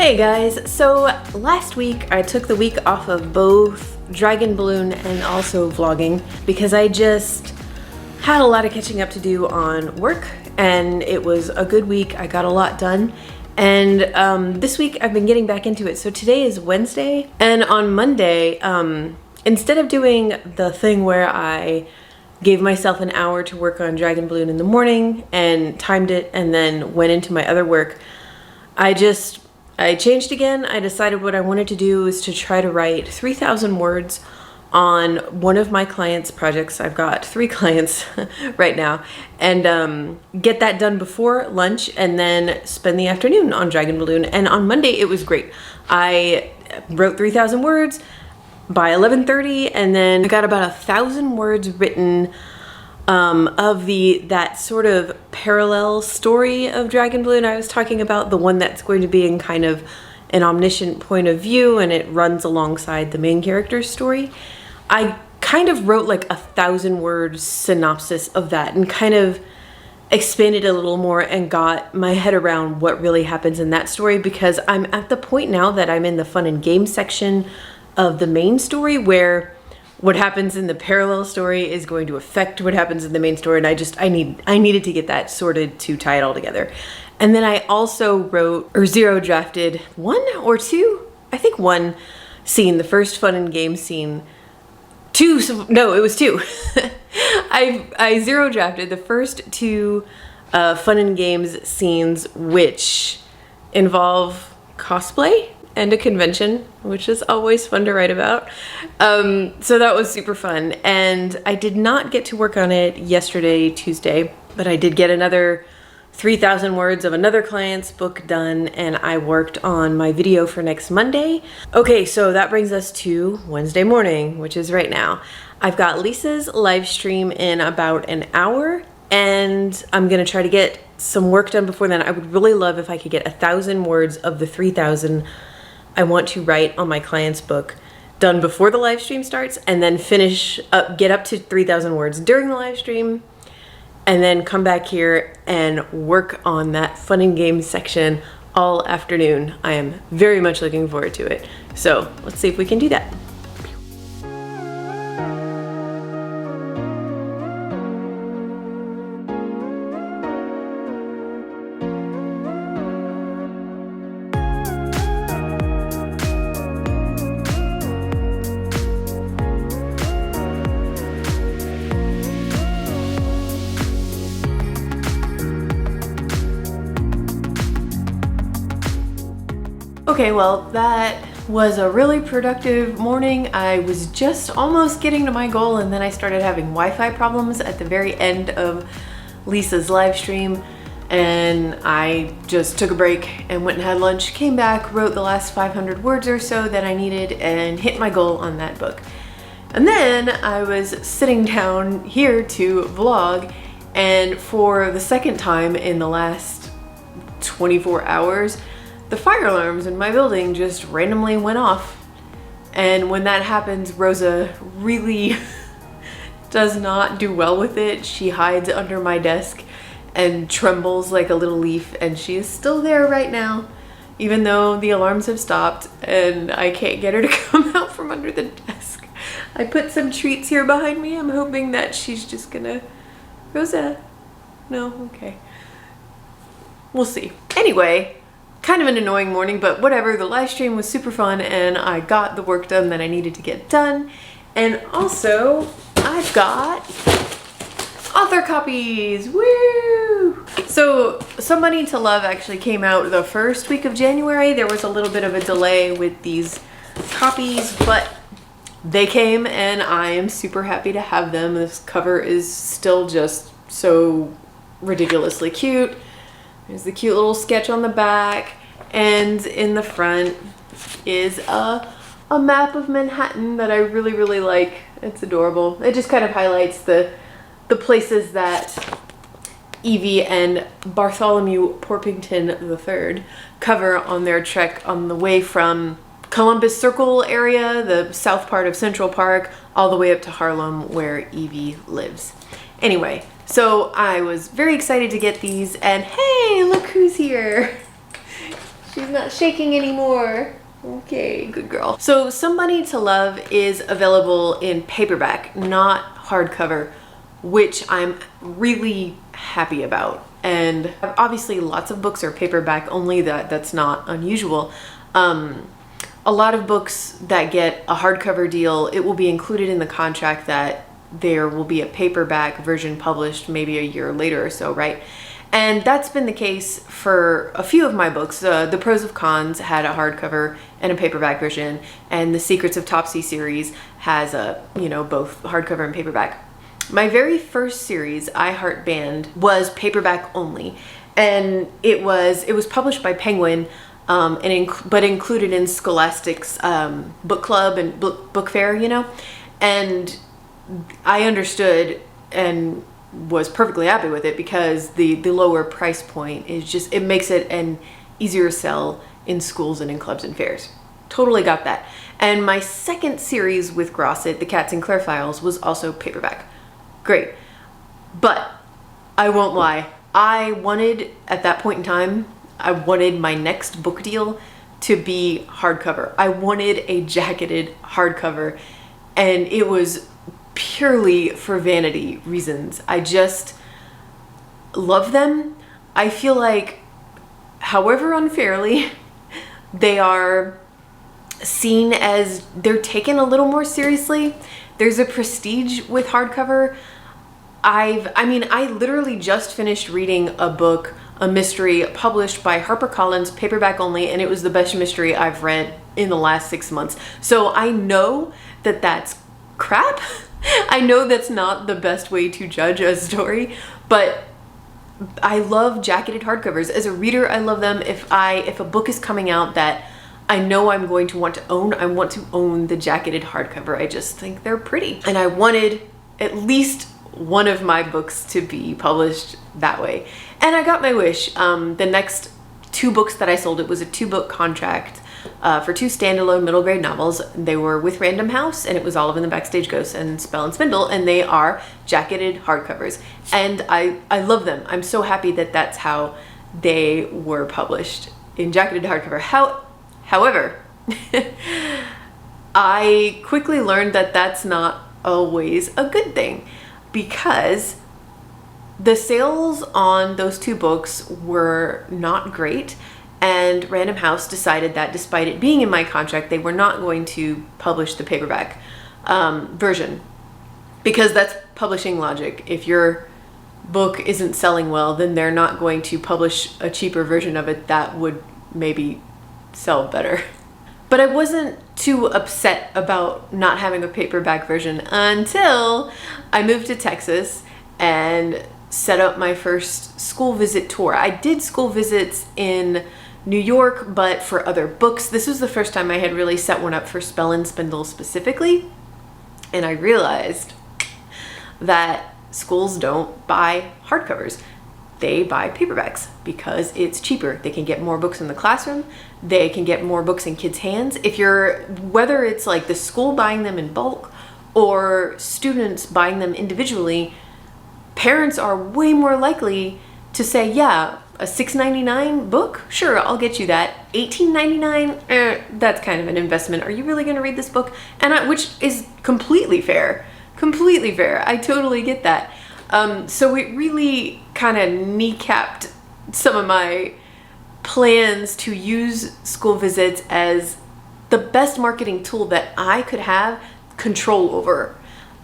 Hey guys, so last week I took the week off of both Dragon Balloon and also vlogging because I just had a lot of catching up to do on work, and it was a good week. I got a lot done, and this week I've been getting back into it. So today is Wednesday, and on Monday, instead of doing the thing where I gave myself an hour to work on Dragon Balloon in the morning and timed it and then went into my other work, I changed again. I decided what I wanted to do is to try to write 3,000 words on one of my clients' projects. I've got 3 clients right now, and get that done before lunch and then spend the afternoon on Dragon Balloon. And on Monday it was great. I wrote 3,000 words by 11:30, and then I got about 1,000 words written of that sort of parallel story of Dragon Balloon I was talking about, the one that's going to be in kind of an omniscient point of view and it runs alongside the main character's story. I kind of wrote like 1,000 words synopsis of that and kind of expanded a little more and got my head around what really happens in that story, because I'm at the point now that I'm in the fun and games section of the main story where what happens in the parallel story is going to affect what happens in the main story, and I needed to get that sorted to tie it all together. And then I also wrote or zero drafted 1 or 2, I think 1 scene, the first fun and game scene. 2, no, it was 2. I zero drafted the first 2 fun and games scenes, which involve cosplay and a convention, which is always fun to write about. So that was super fun. And I did not get to work on it yesterday, Tuesday, but I did get another 3,000 words of another client's book done, and I worked on my video for next Monday. Okay, so that brings us to Wednesday morning, which is right now. I've got Lisa's live stream in about an hour, and I'm gonna try to get some work done before then. I would really love if I could get 1,000 words of the 3,000 I want to write on my client's book done before the live stream starts, and then get up to 3,000 words during the live stream, and then come back here and work on that fun and games section all afternoon. I am very much looking forward to it. So let's see if we can do that. Okay, well, that was a really productive morning. I was just almost getting to my goal, and then I started having Wi-Fi problems at the very end of Lisa's live stream, and I just took a break and went and had lunch, came back, wrote the last 500 words or so that I needed, and hit my goal on that book. And then I was sitting down here to vlog, and for the second time in the last 24 hours, the fire alarms in my building just randomly went off. And when that happens, Rosa really does not do well with it. She hides under my desk and trembles like a little leaf, and she is still there right now, even though the alarms have stopped and I can't get her to come out from under the desk. I put some treats here behind me. I'm hoping that she's just gonna... Rosa? No? Okay. We'll see. Anyway, kind of an annoying morning, but whatever. The live stream was super fun, and I got the work done that I needed to get done. And also, I've got author copies. Woo! So, Somebody to Love actually came out the first week of January. There was a little bit of a delay with these copies, but they came, and I am super happy to have them. This cover is still just so ridiculously cute. There's the cute little sketch on the back, and in the front is a map of Manhattan that I really, really like. It's adorable. It just kind of highlights the places that Evie and Bartholomew Porpington III cover on their trek on the way from Columbus Circle area, the south part of Central Park, all the way up to Harlem where Evie lives. Anyway, so I was very excited to get these, and hey, look who's here. She's not shaking anymore. Okay, good girl. So Somebody to Love is available in paperback, not hardcover, which I'm really happy about. And obviously lots of books are paperback only, that's not unusual. A lot of books that get a hardcover deal, it will be included in the contract that there will be a paperback version published maybe a year later or so, right? And that's been the case for a few of my books. The Pros of Cons had a hardcover and a paperback version, and the Secrets of Topsy series has both hardcover and paperback. My very first series, I Heart Band, was paperback only, and it was published by Penguin, but included in Scholastic's book club and book fair, and I understood and was perfectly happy with it because the lower price point is just, it makes it an easier sell in schools and in clubs and fairs. Totally got that. And my second series with Grosset, the Kat Sinclair Files, was also paperback. Great. But I won't lie, at that point in time, I wanted my next book deal to be hardcover. I wanted a jacketed hardcover, and it was purely for vanity reasons. I just love them. I feel like, however unfairly, they are seen as, they're taken a little more seriously. There's a prestige with hardcover. I literally just finished reading a mystery published by HarperCollins, paperback only, and it was the best mystery I've read in the last 6 months. So I know that that's crap. I know that's not the best way to judge a story, but I love jacketed hardcovers. As a reader, I love them. If a book is coming out that I know I'm going to want to own, I want to own the jacketed hardcover. I just think they're pretty. And I wanted at least one of my books to be published that way. And I got my wish. The next 2 books that I sold, it was a 2-book contract for 2 standalone middle grade novels. They were with Random House, and it was Olive and the Backstage Ghosts and Spell and Spindle, and they are jacketed hardcovers. And I love them. I'm so happy that that's how they were published, in jacketed hardcover. However, I quickly learned that that's not always a good thing, because the sales on those 2 books were not great, and Random House decided that despite it being in my contract, they were not going to publish the paperback version, because that's publishing logic. If your book isn't selling well, then they're not going to publish a cheaper version of it that would maybe sell better. But I wasn't too upset about not having a paperback version until I moved to Texas and set up my first school visit tour. I did school visits in New York, but for other books. This was the first time I had really set one up for Spell and Spindle specifically. And I realized that schools don't buy hardcovers. They buy paperbacks because it's cheaper. They can get more books in the classroom. They can get more books in kids' hands. Whether it's like the school buying them in bulk or students buying them individually, parents are way more likely to say, yeah, a $6.99 book? Sure, I'll get you that. $18.99? That's kind of an investment. Are you really going to read this book? Which is completely fair. Completely fair. I totally get that. So it really kind of kneecapped some of my plans to use school visits as the best marketing tool that I could have control over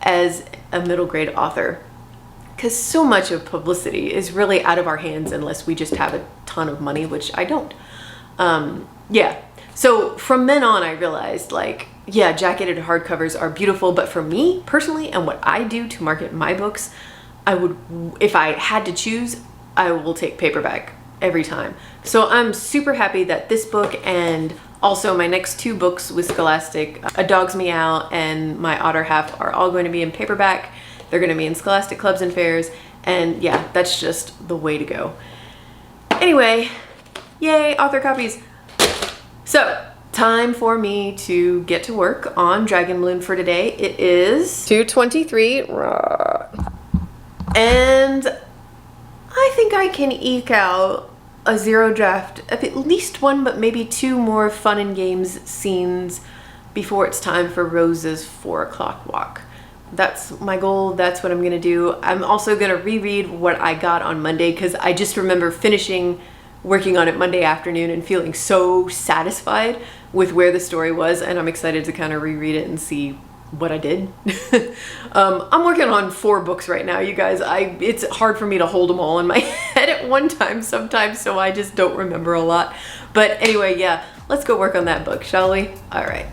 as a middle grade author. Because so much of publicity is really out of our hands unless we just have a ton of money, which I don't. So from then on, I realized, jacketed hardcovers are beautiful, but for me personally and what I do to market my books, if I had to choose, I will take paperback every time. So I'm super happy that this book and also my next 2 books with Scholastic, A Dog's Meow and My Otter Half, are all going to be in paperback. They're going to be in Scholastic clubs and fairs, and yeah, that's just the way to go. Anyway, yay, author copies. So, time for me to get to work on Dragon Balloon for today. It is 2:23, and I think I can eke out a zero draft of at least one, but maybe two more fun and games scenes before it's time for Rose's 4 o'clock walk. That's my goal. That's what I'm gonna do. I'm also gonna reread what I got on Monday because I just remember finishing working on it Monday afternoon and feeling so satisfied with where the story was, and I'm excited to kind of reread it and see what I did. I'm working on 4 books right now, you guys. It's hard for me to hold them all in my head at one time sometimes, so I just don't remember a lot. But anyway, yeah, let's go work on that book, shall we? All right.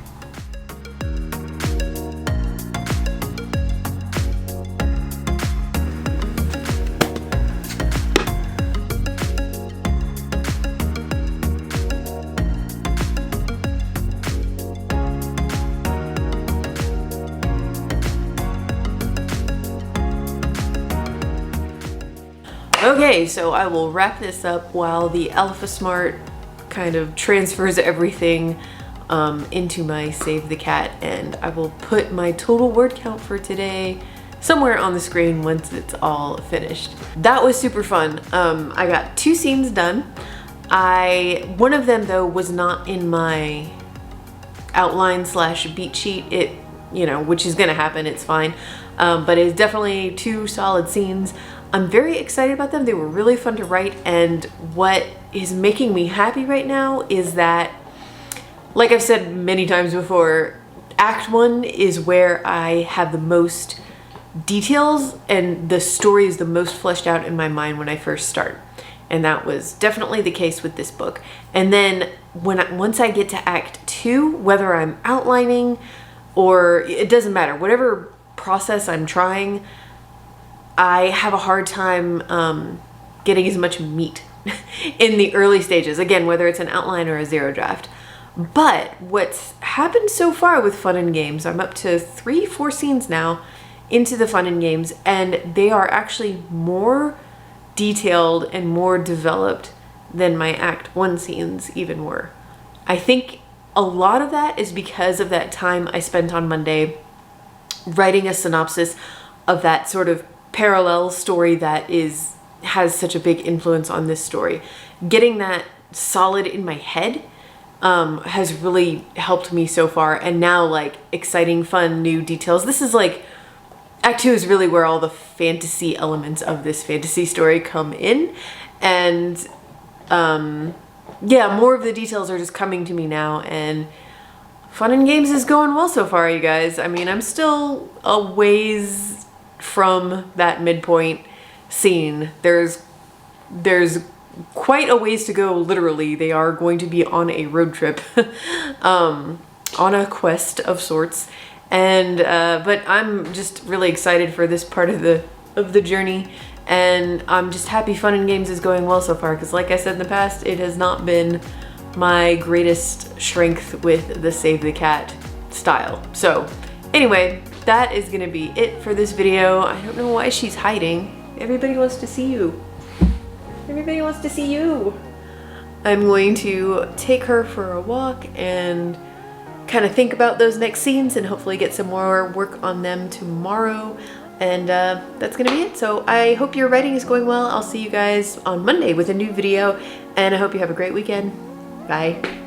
Okay, so I will wrap this up while the Alpha Smart kind of transfers everything into my Save the Cat, and I will put my total word count for today somewhere on the screen once it's all finished. That was super fun. I got 2 scenes done. One of them though was not in my outline / beat sheet. It, you know, which is gonna happen, it's fine. But it's definitely 2 solid scenes. I'm very excited about them. They were really fun to write, and what is making me happy right now is that, like I've said many times before, Act 1 is where I have the most details and the story is the most fleshed out in my mind when I first start. And that was definitely the case with this book. And then once I get to Act 2, whether I'm outlining or it doesn't matter, whatever process I'm trying, I have a hard time getting as much meat in the early stages. Again, whether it's an outline or a zero draft. But what's happened so far with Fun and Games, I'm up to 3-4 scenes now into the Fun and Games, and they are actually more detailed and more developed than my Act 1 scenes even were. I think a lot of that is because of that time I spent on Monday writing a synopsis of that sort of parallel story that has such a big influence on this story. Getting that solid in my head has really helped me so far, and now like exciting, fun, new details. This is like, Act 2 is really where all the fantasy elements of this fantasy story come in, and yeah, more of the details are just coming to me now, and Fun and Games is going well so far, you guys. I mean, I'm still a ways from that midpoint scene. There's quite a ways to go, literally. They are going to be on a road trip, on a quest of sorts, and but I'm just really excited for this part of the journey, and I'm just happy Fun and Games is going well so far, because like I said in the past, it has not been my greatest strength with the Save the Cat style. So anyway, that is gonna be it for this video. I don't know why she's hiding. Everybody wants to see you. Everybody wants to see you. I'm going to take her for a walk and kind of think about those next scenes and hopefully get some more work on them tomorrow. And that's gonna be it. So I hope your writing is going well. I'll see you guys on Monday with a new video, and I hope you have a great weekend. Bye.